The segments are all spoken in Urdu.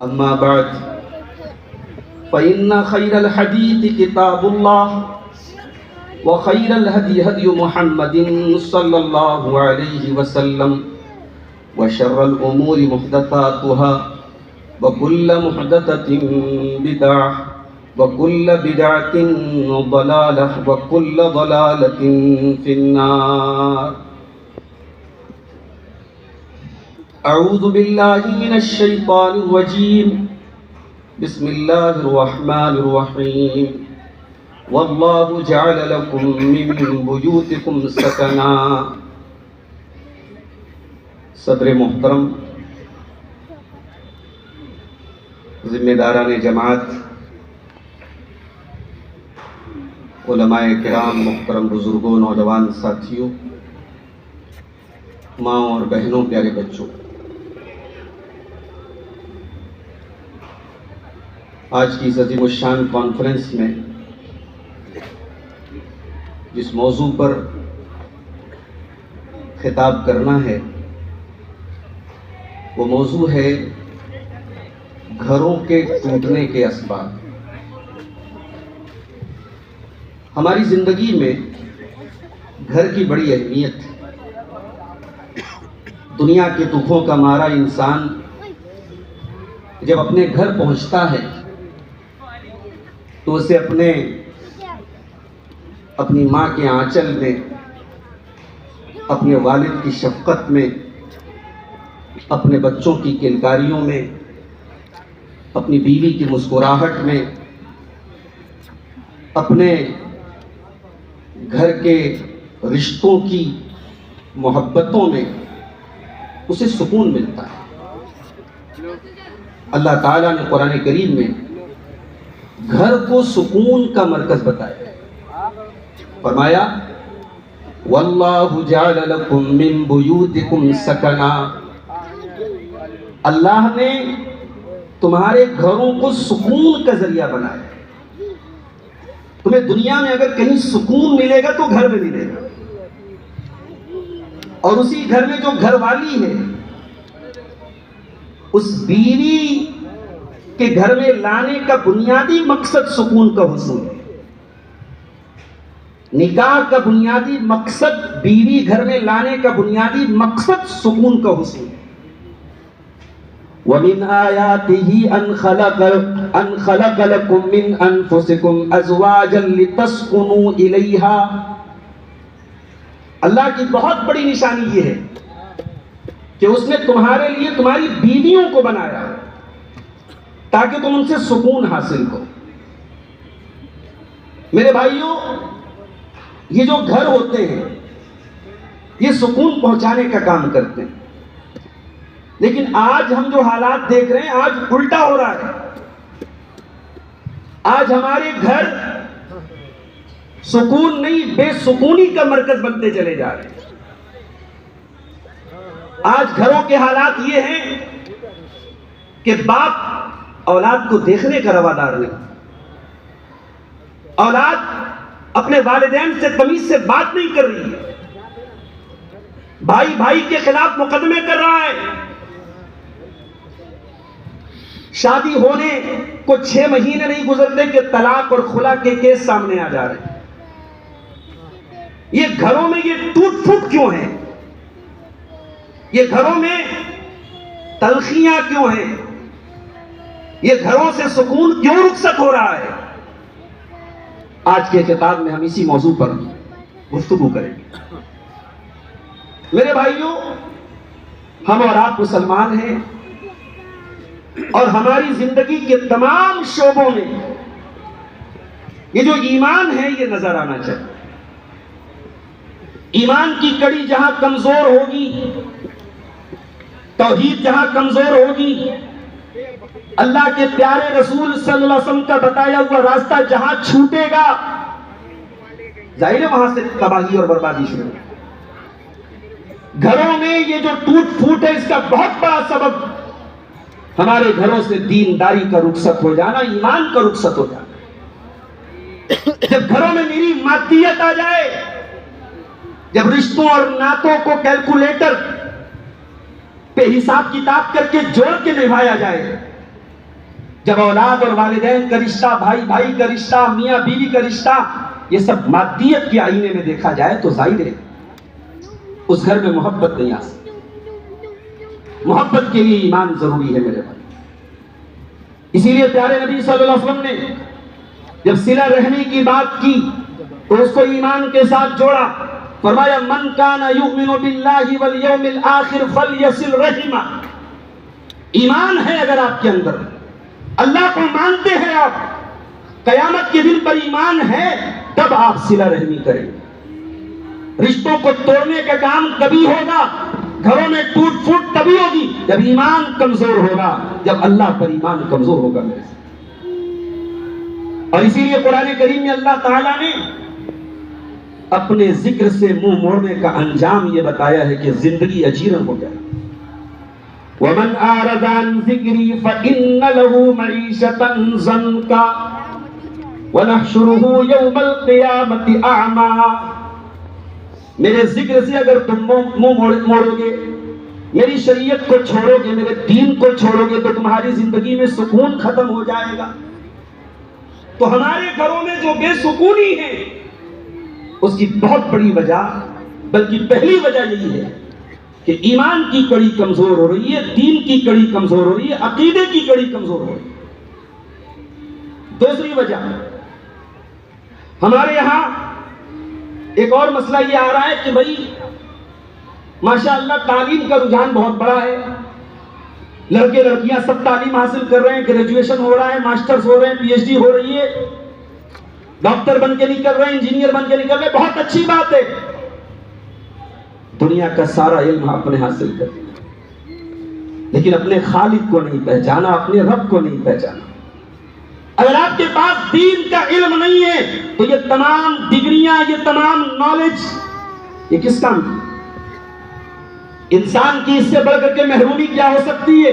أما بعد فإن خير الحديث كتاب الله وخير الهدي هدي محمد صلى الله عليه وسلم وشر الأمور محدثاتها وكل محدثة بدعة وكل بدعة ضلالة وكل ضلالة في النار. أعوذ بالله من الشيطان الرجيم. بسم الله الرحمن الرحيم. والله جعل لكم من بيوتكم سكنا. صدر محترم، ذمہ داران جماعت، علماء کرام، محترم بزرگوں، نوجوان ساتھیوں، ماں اور بہنوں، پیارے بچوں، آج کی اس عظیم الشان کانفرنس میں جس موضوع پر خطاب کرنا ہے وہ موضوع ہے گھروں کے ٹوٹنے کے اسباب. ہماری زندگی میں گھر کی بڑی اہمیت ہے. دنیا کے دکھوں کا مارا انسان جب اپنے گھر پہنچتا ہے تو اسے اپنی ماں کے آنچل میں، اپنے والد کی شفقت میں، اپنے بچوں کی کلکاریوں میں، اپنی بیوی کی مسکراہٹ میں، اپنے گھر کے رشتوں کی محبتوں میں اسے سکون ملتا ہے. اللہ تعالیٰ نے قرآن کریم میں گھر کو سکون کا مرکز بتایا. فرمایا وَاللَّهُ جَعَلَ لَكُم مِّن بُيُوتِكُمْ سَكَنًا. اللہ نے تمہارے گھروں کو سکون کا ذریعہ بنایا. تمہیں دنیا میں اگر کہیں سکون ملے گا تو گھر میں ملے گا، اور اسی گھر میں جو گھر والی ہے اس بیوی کے گھر میں لانے کا بنیادی مقصد سکون کا حصول ہے. نکاح کا بنیادی مقصد، بیوی گھر میں لانے کا بنیادی مقصد سکون کا حصول ہے. وَمِنْ آيَاتِهِ أَنْ خَلَقَ لَكُم مِّنْ أَنفُسِكُمْ أَزْوَاجًا لِتَسْكُنُوا إِلَيْهَا. اللہ کی بہت بڑی نشانی یہ ہے کہ اس نے تمہارے لیے تمہاری بیویوں کو بنایا تاکہ تم ان سے سکون حاصل کرو. میرے بھائیوں، یہ جو گھر ہوتے ہیں یہ سکون پہنچانے کا کام کرتے ہیں، لیکن آج ہم جو حالات دیکھ رہے ہیں آج الٹا ہو رہا ہے. آج ہمارے گھر سکون نہیں، بے سکونی کا مرکز بنتے چلے جا رہے ہیں. آج گھروں کے حالات یہ ہیں کہ باپ اولاد کو دیکھنے کا روادار نہیں، اولاد اپنے والدین سے تمیز سے بات نہیں کر رہی ہے، بھائی بھائی کے خلاف مقدمے کر رہا ہے. شادی ہونے کو 6 مہینے نہیں گزرتے کہ طلاق اور خلا کے کیس سامنے آ جا رہے ہیں. یہ گھروں میں یہ ٹوٹ پھوٹ کیوں ہیں؟ یہ گھروں میں تلخیاں کیوں ہیں؟ یہ گھروں سے سکون کیوں رخصت ہو رہا ہے؟ آج کے خطاب میں ہم اسی موضوع پر گفتگو کریں گے. میرے بھائیوں، ہم اور آپ مسلمان ہیں اور ہماری زندگی کے تمام شعبوں میں یہ جو ایمان ہے یہ نظر آنا چاہیے. ایمان کی کڑی جہاں کمزور ہوگی، توحید جہاں کمزور ہوگی، اللہ کے پیارے رسول صلی اللہ علیہ وسلم کا بتایا ہوا راستہ جہاں چھوٹے گا، ظاہر ہے وہاں سے تباہی اور بربادی شروع. گھروں میں یہ جو ٹوٹ پھوٹ ہے اس کا بہت بڑا سبب ہمارے گھروں سے دینداری کا رخصت ہو جانا، ایمان کا رخصت ہو جانا. جب گھروں میں میری مادیت آ جائے، جب رشتوں اور ناتوں کو کیلکولیٹر پہ حساب کتاب کر کے جوڑ کے نبھایا جائے، جب اولاد اور والدین کا رشتہ، بھائی بھائی کا رشتہ، میاں بیوی کا رشتہ، یہ سب مادیت کے آئینے میں دیکھا جائے تو ظاہر ہے اس گھر میں محبت نہیں آ سکتی۔ محبت کے لیے ایمان ضروری ہے میرے بھائی۔ اسی لیے پیارے نبی صلی اللہ علیہ وسلم نے جب صلہ رحمی کی بات کی تو اس کو ایمان کے ساتھ جوڑا، فرمایا من کان یؤمن باللہ والیوم الآخر فلیصل رحمہ۔ ایمان ہے اگر آپ کے اندر، اللہ کو مانتے ہیں آپ، قیامت کے دن پر ایمان ہے، تب آپ صلہ رحمی کریں۔ رشتوں کو توڑنے کا کام کبھی ہوگا، گھروں میں ٹوٹ پھوٹ تبھی ہوگی جب ایمان کمزور ہوگا، جب اللہ پر ایمان کمزور ہوگا میرے سے۔ اور اسی لیے قرآن کریم میں اللہ تعالیٰ نے اپنے ذکر سے منہ موڑنے کا انجام یہ بتایا ہے کہ زندگی اجیرن ہو جائے۔ وَمَنْ أَعْرَضَ عَنْ ذِكْرِي فَإِنَّ لَهُ مَعِيشَةً ضَنْكًا وَنَحْشُرُهُ يَوْمَ الْقِيَامَةِ أَعْمَى۔ میرے ذکر سے اگر تم منہ موڑو گے، میری شریعت کو چھوڑو گے، میرے دین کو چھوڑو گے، تو تمہاری زندگی میں سکون ختم ہو جائے گا۔ تو ہمارے گھروں میں جو بے سکونی ہے اس کی بہت بڑی وجہ، بلکہ پہلی وجہ یہی ہے کہ ایمان کی کڑی کمزور ہو رہی ہے، دین کی کڑی کمزور ہو رہی ہے، عقیدے کی کڑی کمزور ہو رہی ہے۔ دوسری وجہ، ہمارے یہاں ایک اور مسئلہ یہ آ رہا ہے کہ بھائی ماشاءاللہ تعلیم کا رجحان بہت بڑا ہے، لڑکے لڑکیاں سب تعلیم حاصل کر رہے ہیں، گریجویشن ہو رہا ہے، ماسٹرز ہو رہے ہیں، پی ایچ ڈی ہو رہی ہے، ڈاکٹر بن کے نکل رہے ہیں، انجینئر بن کے نکل رہے ہیں، بہت اچھی بات ہے۔ دنیا کا سارا علم آپ نے حاصل کر لیا، لیکن اپنے خالق کو نہیں پہچانا، اپنے رب کو نہیں پہچانا۔ اگر آپ کے پاس دین کا علم نہیں ہے تو یہ تمام ڈگریاں، یہ تمام نالج، یہ کس کام کی؟ انسان کی اس سے بڑھ کر کے محرومی کیا ہو سکتی ہے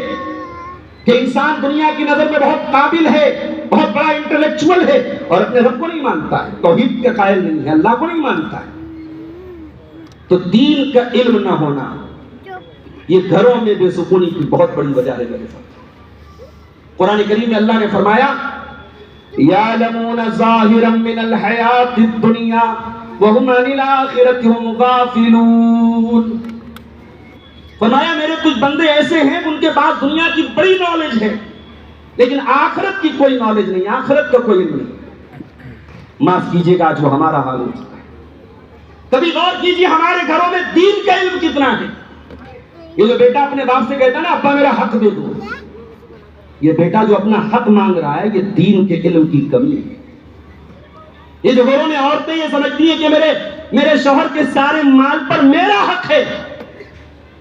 کہ انسان دنیا کی نظر میں بہت قابل ہے، بہت بڑا انٹلیکچوئل ہے، اور اپنے رب کو نہیں مانتا ہے، توحید کا قائل نہیں ہے، اللہ کو نہیں مانتا ہے۔ تو دین کا علم نہ ہونا یہ گھروں میں بے سکونی کی بہت بڑی وجہ ہے میرے ساتھ۔ قرآن کریم میں اللہ نے فرمایا یعلمون ظاہرا من الحیات الدنیا وہم عن الآخرۃ ہم غافلون۔ فرمایا میرے کچھ بندے ایسے ہیں ان کے پاس دنیا کی بڑی نالج ہے لیکن آخرت کی کوئی نالج نہیں، آخرت کا کوئی علم نہیں۔ معاف کیجیے گا جو ہمارا حال ہو چکا ہے۔ کبھی غور کیجیے ہمارے گھروں میں دین کا علم کتنا ہے۔ یہ جو بیٹا اپنے باپ سے کہتا ہے نا ابا میرا حق دے دو، یہ بیٹا جو اپنا حق مانگ رہا ہے یہ دین کے علم کی کمی ہے۔ یہ جو گھروں میں عورتیں یہ سمجھتی ہیں کہ میرے شوہر کے سارے مال پر میرا حق ہے،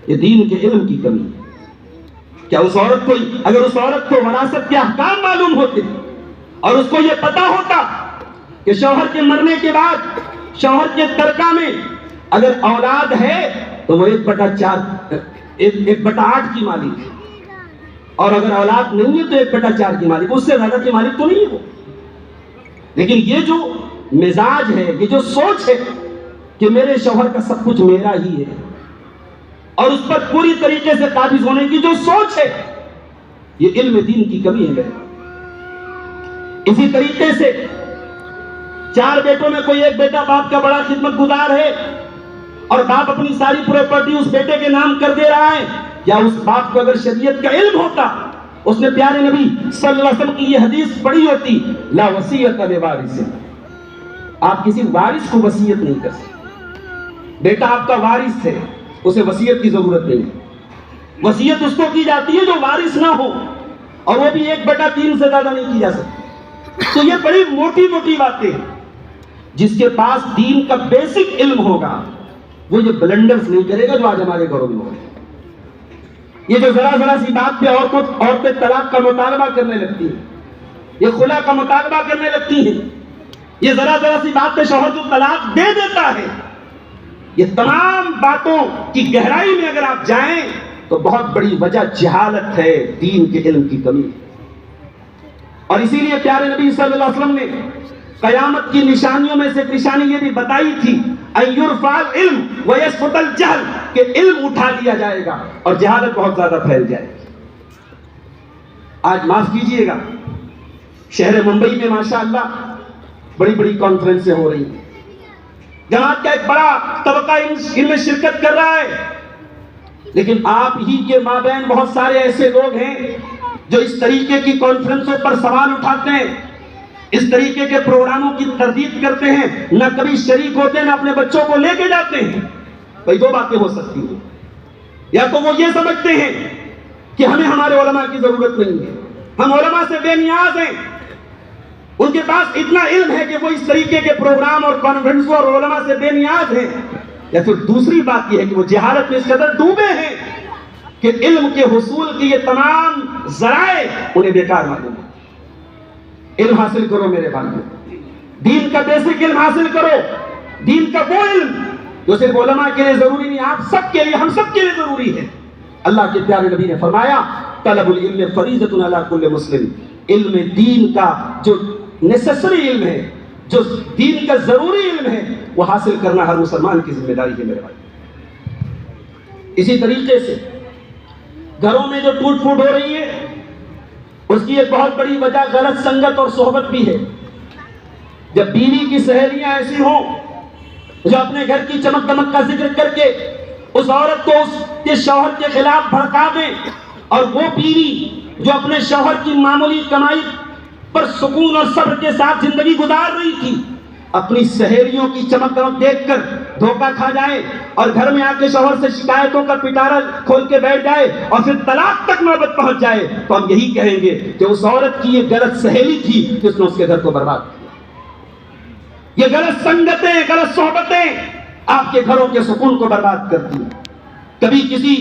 یہ دین کے علم کی کمی ہے۔ کیا اس عورت کو، اگر اس عورت کو وراثت کے احکام معلوم ہوتے اور اس کو یہ پتا ہوتا کہ شوہر کے مرنے کے بعد شوہر کے ترکہ میں اگر اولاد ہے تو وہ 1/8 کی مالک ہے، اور اگر اولاد نہیں ہے تو 1/4 کی مالک، اس سے زیادہ کی مالک تو نہیں ہے وہ۔ لیکن یہ جو مزاج ہے، یہ جو سوچ ہے کہ میرے شوہر کا سب کچھ میرا ہی ہے اور اس پر پوری طریقے سے قابض ہونے کی جو سوچ ہے، یہ علم دین کی کمی ہے میرے۔ اسی طریقے سے 4 بیٹوں میں کوئی ایک بیٹا باپ کا بڑا خدمت گزار ہے اور باپ اپنی ساری پراپرٹی اس بیٹے کے نام کر دے رہا ہے، یا اس باپ کو اگر شریعت کا علم ہوتا، اس نے پیارے نبی صلی اللہ علیہ وسلم کی یہ حدیث پڑھی ہوتی، لا وصیت لوارث، آپ کسی وارث کو وصیت نہیں کر سکتے۔ بیٹا آپ کا وارث ہے، اسے وصیت کی ضرورت نہیں، وصیت اس کو کی جاتی ہے جو وارث نہ ہو، اور وہ بھی 1/3 سے زیادہ نہیں کی جا سکتی۔ تو یہ بڑی موٹی موٹی باتیں ہیں۔ جس کے پاس دین کا بیسک علم ہوگا وہ یہ بلنڈرز نہیں کرے گا جو آج ہمارے گھروں میں ہو رہے ہیں۔ یہ جو ذرا ذرا سی بات پہ عورتیں طلاق کا مطالبہ کرنے لگتی ہیں، یہ خلا کا مطالبہ کرنے لگتی ہیں، یہ ذرا ذرا سی بات پہ شوہر جو طلاق دے دیتا ہے، یہ تمام باتوں کی گہرائی میں اگر آپ جائیں تو بہت بڑی وجہ جہالت ہے، دین کے علم کی کمی ہے۔ اور اسی لیے پیارے نبی صلی اللہ علیہ وسلم نے قیامت کی نشانیوں میں سے ایک نشانی یہ بھی بتائی تھی، ان یرفع العلم ویسقط الجہل، کہ علم اٹھا لیا جائے گا اور جہالت بہت زیادہ پھیل جائے گی۔ آج معاف کیجئے گا شہر ممبئی میں ماشاءاللہ بڑی بڑی کانفرنسیں ہو رہی ہیں، جماعت کا ایک بڑا طبقہ ان میں شرکت کر رہا ہے، لیکن آپ ہی کے مابین بہت سارے ایسے لوگ ہیں جو اس طریقے کی کانفرنسوں پر سوال اٹھاتے ہیں، اس طریقے کے پروگراموں کی تردید کرتے ہیں، نہ کبھی شریک ہوتے ہیں، نہ اپنے بچوں کو لے کے جاتے ہیں۔ بھئی دو باتیں ہو سکتی ہیں، یا تو وہ یہ سمجھتے ہیں کہ ہمیں ہمارے علماء کی ضرورت نہیں ہے، ہم علماء سے بے نیاز ہیں، ان کے پاس اتنا علم ہے کہ وہ اس طریقے کے پروگرام اور کانفرنسوں اور علماء سے بے نیاز ہیں، یا پھر دوسری بات یہ ہے کہ وہ جہالت میں اس قدر ڈوبے ہیں کہ علم کے حصول کی یہ تمام ذرائع انہیں بیکار معلوم ہیں۔ علم حاصل کرو میرے بھائیو، دین کا بیسک علم حاصل کرو، دین کا وہ علم جو صرف علماء کے لیے ضروری نہیں، آپ سب کے لیے، ہم سب کے لیے ضروری ہے۔ اللہ کے پیارے نبی نے فرمایا طلب العلم فریضۃ علی کل مسلم، علم دین کا جو نیسیسری علم ہے، جو دین کا ضروری علم ہے، وہ حاصل کرنا ہر مسلمان کی ذمہ داری ہے میرے بھائی۔ اسی طریقے سے گھروں میں جو ٹوٹ پھوٹ ہو رہی ہے، اس کی ایک بہت بڑی وجہ غلط سنگت اور صحبت بھی ہے۔ جب بیوی کی سہیلیاں ایسی ہوں جو اپنے گھر کی چمک دمک کا ذکر کر کے اس عورت کو اس کے شوہر کے خلاف بھڑکا دیں، اور وہ بیوی جو اپنے شوہر کی معمولی کمائی پر سکون اور صبر کے ساتھ زندگی گزار رہی تھی، اپنی سہیلیوں کی چمک دمک دیکھ کر دھوکہ کھا جائے اور گھر میں آ کے شوہر سے شکایتوں کا پٹارا کھول کے بیٹھ جائے اور پھر طلاق تک نوبت پہنچ جائے، تو ہم یہی کہیں گے کہ اس عورت کی یہ غلط سہیلی تھی جس نے اس کے گھر کو برباد کیا۔ یہ غلط سنگتیں، غلط صحبتیں آپ کے گھروں کے سکون کو برباد کرتی ہیں۔ کبھی کسی